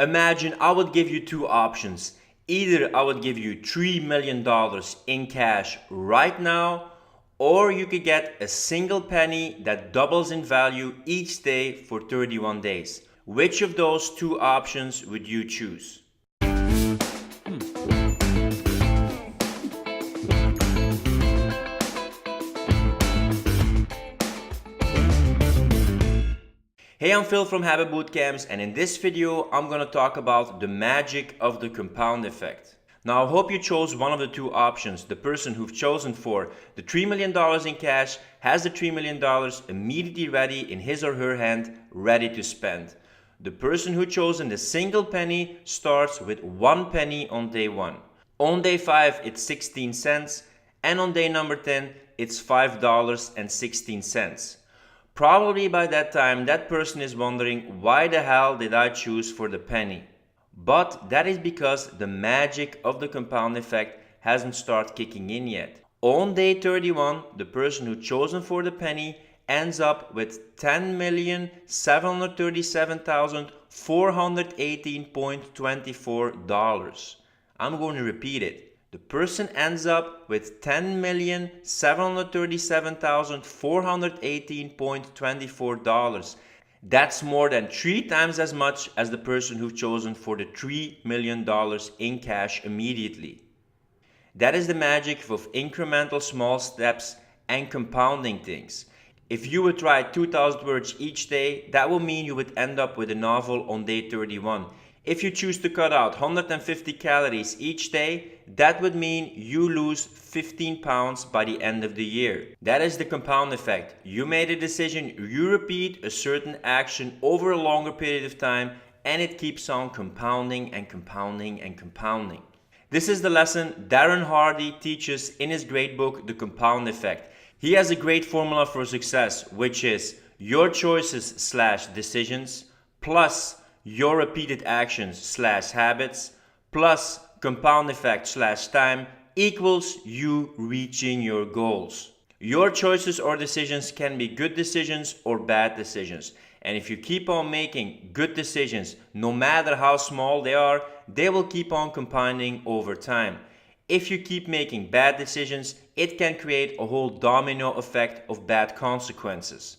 Imagine I would give you two options. Either I would give you $3 million in cash right now, or you could get a single penny that doubles in value each day for 31 days. Which of those two options would you choose? Hey, I'm Phil from Habit Bootcamps, and in this video I'm going to talk about the magic of the compound effect. Now I hope you chose one of the two options. The person who've chosen for the $3 million in cash has the $3 million immediately ready in his or her hand, ready to spend. The person who chosen the single penny starts with 1 penny on day 1. On day 5 it's 16 cents, and on day number 10 it's $5.16. Probably by that time that person is wondering, why the hell did I choose for the penny? But that is because the magic of the compound effect hasn't started kicking in yet. On day 31, the person who chosen for the penny ends up with $10,737,418.24. I'm going to repeat it. The person ends up with $10,737,418.24. That's more than 3 times as much as the person who chosen for the $3 million in cash immediately. That is the magic of incremental small steps and compounding things. If you would try 2,000 words each day, that will mean you would end up with a novel on day 31. If you choose to cut out 150 calories each day, that would mean you lose 15 pounds by the end of the year. That is the compound effect. You made a decision, you repeat a certain action over a longer period of time, and it keeps on compounding and compounding and compounding. This is the lesson Darren Hardy teaches in his great book, The Compound Effect. He has a great formula for success, which is your choices/decisions plus your repeated actions/habits plus compound effect/time equals you reaching your goals. Your choices or decisions can be good decisions or bad decisions. And if you keep on making good decisions, no matter how small they are, they will keep on compounding over time. If you keep making bad decisions, it can create a whole domino effect of bad consequences.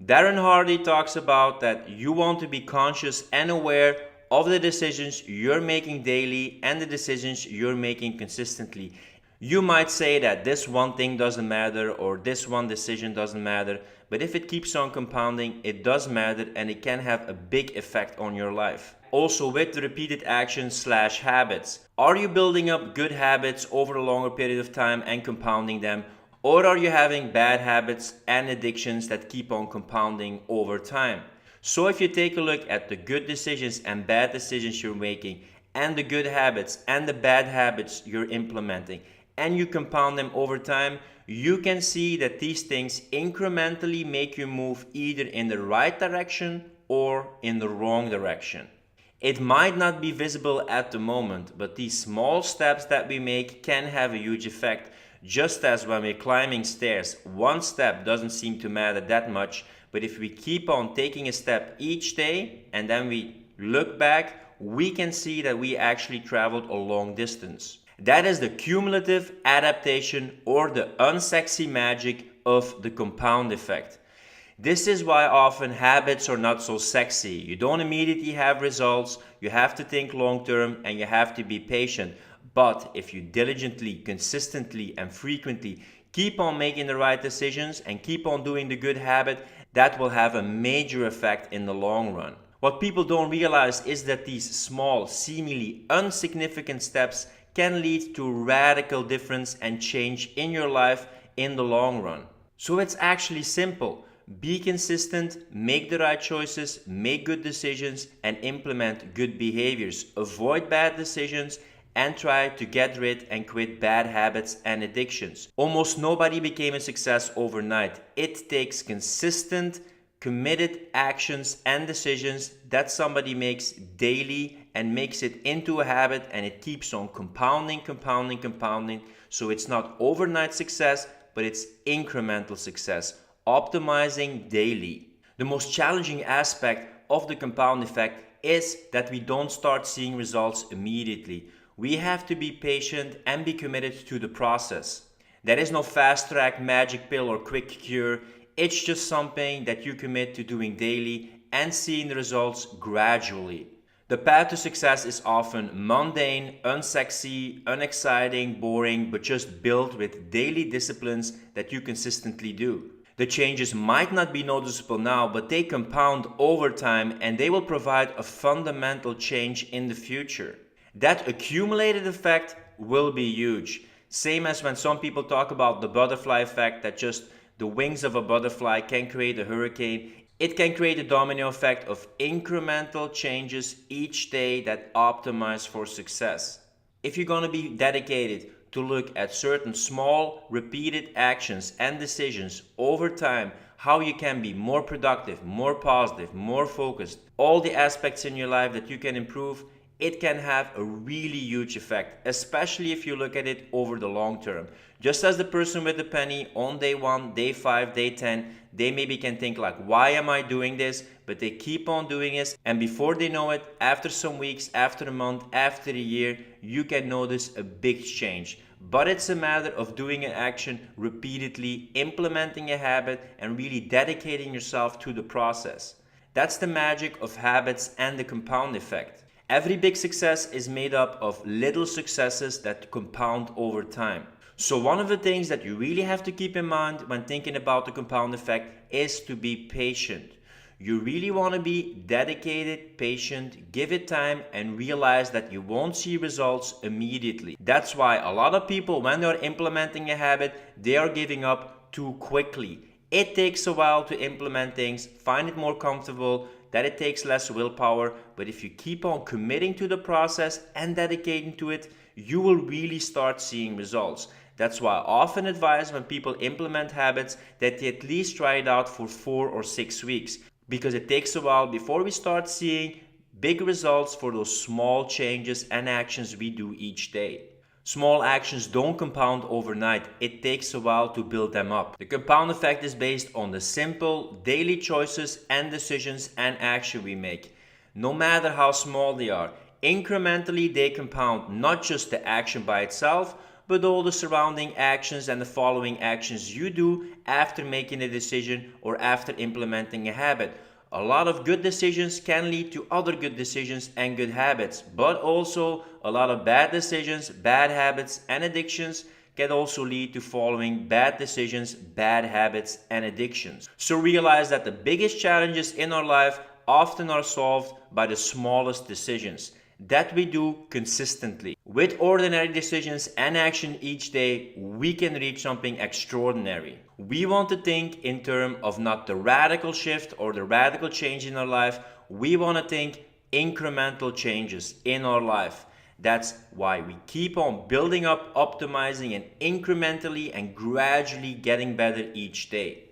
Darren Hardy talks about that you want to be conscious and aware of the decisions you're making daily and the decisions you're making consistently. You might say that this one thing doesn't matter or this one decision doesn't matter, but if it keeps on compounding, it does matter and it can have a big effect on your life. Also with the repeated actions/habits, are you building up good habits over a longer period of time and compounding them? Or are you having bad habits and addictions that keep on compounding over time? So if you take a look at the good decisions and bad decisions you're making, and the good habits and the bad habits you're implementing, and you compound them over time, you can see that these things incrementally make you move either in the right direction or in the wrong direction. It might not be visible at the moment, but these small steps that we make can have a huge effect. Just as when we're climbing stairs, one step doesn't seem to matter that much, but if we keep on taking a step each day and then we look back, we can see that we actually traveled a long distance. That is the cumulative adaptation or the unsexy magic of the compound effect. This is why often habits are not so sexy. You don't immediately have results, you have to think long term and you have to be patient. But if you diligently, consistently and frequently keep on making the right decisions and keep on doing the good habit, that will have a major effect in the long run. What people don't realize is that these small, seemingly insignificant steps can lead to radical difference and change in your life in the long run. So it's actually simple. Be consistent, make the right choices, make good decisions and implement good behaviors. Avoid bad decisions and try to get rid and quit bad habits and addictions. Almost nobody became a success overnight. It takes consistent, committed actions and decisions that somebody makes daily and makes it into a habit, and it keeps on compounding. So it's not overnight success, but it's incremental success, optimizing daily. The most challenging aspect of the compound effect is that we don't start seeing results immediately. We have to be patient and be committed to the process. There is no fast track, magic pill, or quick cure. It's just something that you commit to doing daily and seeing the results gradually. The path to success is often mundane, unsexy, unexciting, boring, but just built with daily disciplines that you consistently do. The changes might not be noticeable now, but they compound over time and they will provide a fundamental change in the future. That accumulated effect will be huge. Same as when some people talk about the butterfly effect, that just the wings of a butterfly can create a hurricane. It can create a domino effect of incremental changes each day that optimize for success. If you're going to be dedicated to look at certain small, repeated actions and decisions over time, how you can be more productive, more positive, more focused, all the aspects in your life that you can improve, it can have a really huge effect, especially if you look at it over the long term. Just as the person with the penny on day 1, day 5, day 10, they maybe can think like, why am I doing this? But they keep on doing it, and before they know it, after some weeks, after a month, after a year, you can notice a big change. But it's a matter of doing an action repeatedly, implementing a habit, and really dedicating yourself to the process. That's the magic of habits and the compound effect. Every big success is made up of little successes that compound over time. So one of the things that you really have to keep in mind when thinking about the compound effect is to be patient. You really want to be dedicated, patient, give it time, and realize that you won't see results immediately. That's why a lot of people, when they're implementing a habit, they are giving up too quickly. It takes a while to implement things, find it more comfortable, that it takes less willpower, but if you keep on committing to the process and dedicating to it, you will really start seeing results. That's why I often advise when people implement habits that they at least try it out for 4 or 6 weeks, because it takes a while before we start seeing big results for those small changes and actions we do each day. Small actions don't compound overnight. It takes a while to build them up. The compound effect is based on the simple daily choices and decisions and action we make. No matter how small they are, incrementally they compound not just the action by itself, but all the surrounding actions and the following actions you do after making a decision or after implementing a habit. A lot of good decisions can lead to other good decisions and good habits, but also a lot of bad decisions, bad habits, and addictions can also lead to following bad decisions, bad habits, and addictions. So realize that the biggest challenges in our life often are solved by the smallest decisions that we do consistently. With ordinary decisions and action each day, we can reach something extraordinary. We want to think in terms of not the radical shift or the radical change in our life. We want to think incremental changes in our life. That's why we keep on building up, optimizing, and incrementally and gradually getting better each day.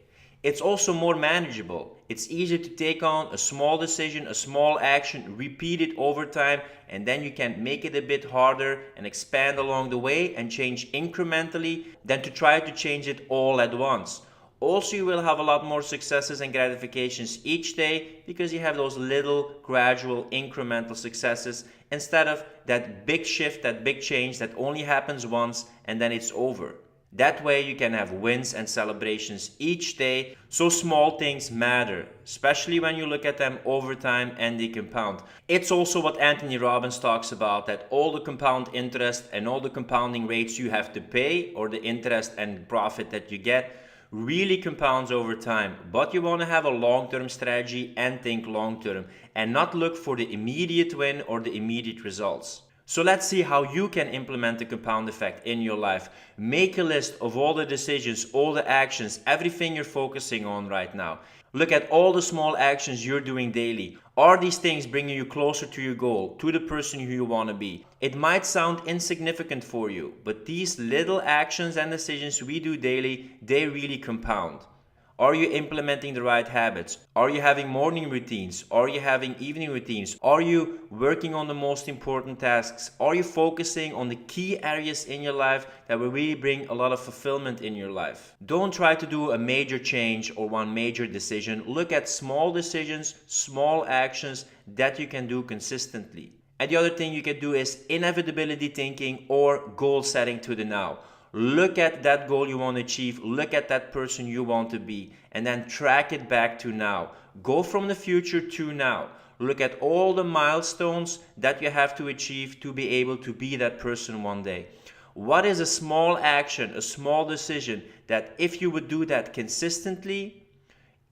It's also more manageable. It's easier to take on a small decision, a small action, repeat it over time, and then you can make it a bit harder and expand along the way and change incrementally than to try to change it all at once. Also, you will have a lot more successes and gratifications each day because you have those little gradual incremental successes instead of that big shift, that big change that only happens once and then it's over. That way you can have wins and celebrations each day. So small things matter, especially when you look at them over time and they compound. It's also what Anthony Robbins talks about, that all the compound interest and all the compounding rates you have to pay, or the interest and profit that you get, really compounds over time. But you want to have a long-term strategy and think long-term and not look for the immediate win or the immediate results. So let's see how you can implement the compound effect in your life. Make a list of all the decisions, all the actions, everything you're focusing on right now. Look at all the small actions you're doing daily. Are these things bringing you closer to your goal, to the person who you want to be? It might sound insignificant for you, but these little actions and decisions we do daily, they really compound. Are you implementing the right habits? Are you having morning routines? Are you having evening routines? Are you working on the most important tasks? Are you focusing on the key areas in your life that will really bring a lot of fulfillment in your life? Don't try to do a major change or one major decision. Look at small decisions, small actions that you can do consistently. And the other thing you can do is inevitability thinking or goal setting to the now. Look at that goal you want to achieve, look at that person you want to be, and then track it back to now. Go from the future to now. Look at all the milestones that you have to achieve to be able to be that person one day. What is a small action, a small decision that if you would do that consistently,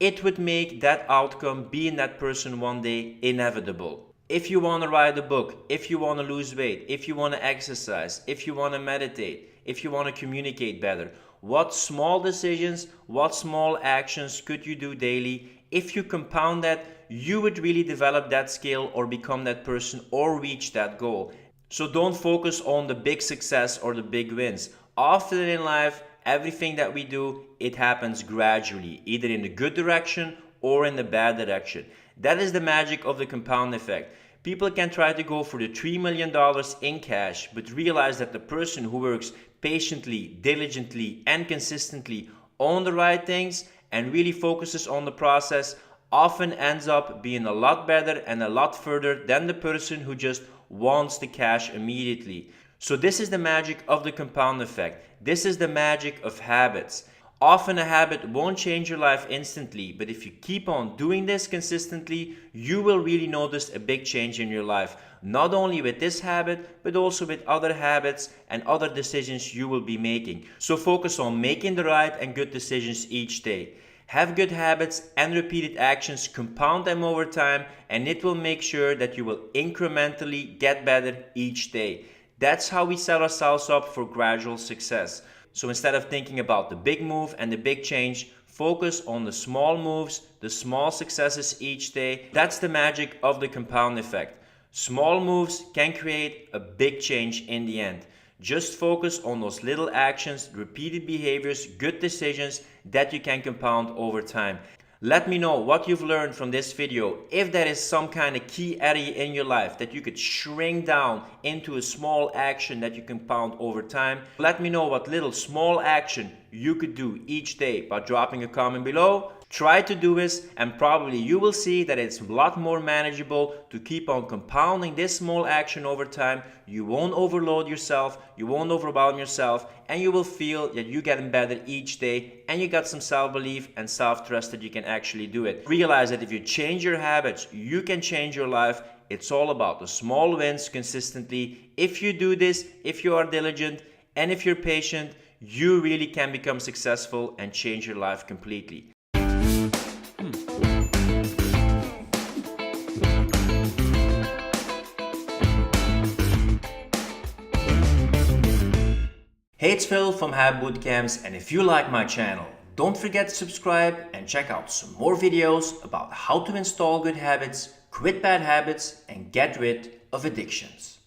it would make that outcome, being that person one day, inevitable? If you want to write a book, if you want to lose weight, if you want to exercise, if you want to meditate, if you want to communicate better, what small decisions, what small actions could you do daily? If you compound that, you would really develop that skill or become that person or reach that goal. So don't focus on the big success or the big wins. Often in life, everything that we do, it happens gradually, either in the good direction or in the bad direction. That is the magic of the compound effect. People can try to go for the $3 million in cash, but realize that the person who works patiently, diligently, and consistently on the right things and really focuses on the process often ends up being a lot better and a lot further than the person who just wants the cash immediately. So this is the magic of the compound effect. This is the magic of habits. Often a habit won't change your life instantly, but if you keep on doing this consistently, you will really notice a big change in your life. Not only with this habit, but also with other habits and other decisions you will be making. So focus on making the right and good decisions each day. Have good habits and repeated actions, compound them over time, and it will make sure that you will incrementally get better each day. That's how we set ourselves up for gradual success. So instead of thinking about the big move and the big change, focus on the small moves, the small successes each day. That's the magic of the compound effect. Small moves can create a big change in the end. Just focus on those little actions, repeated behaviors, good decisions that you can compound over time. Let me know what you've learned from this video. If there is some kind of key area in your life that you could shrink down into a small action that you compound over time, let me know what little small action you could do each day by dropping a comment below. Try to do this and probably you will see that it's a lot more manageable to keep on compounding this small action over time. You won't overload yourself, you won't overwhelm yourself, and you will feel that you're getting better each day and you got some self-belief and self-trust that you can actually do it. Realize that if you change your habits, you can change your life. It's all about the small wins consistently. If you do this, if you are diligent, and if you're patient, you really can become successful and change your life completely. Hey, it's Phil from Houte Bootcamps, and if you like my channel, don't forget to subscribe and check out some more videos about how to install good habits, quit bad habits, and get rid of addictions.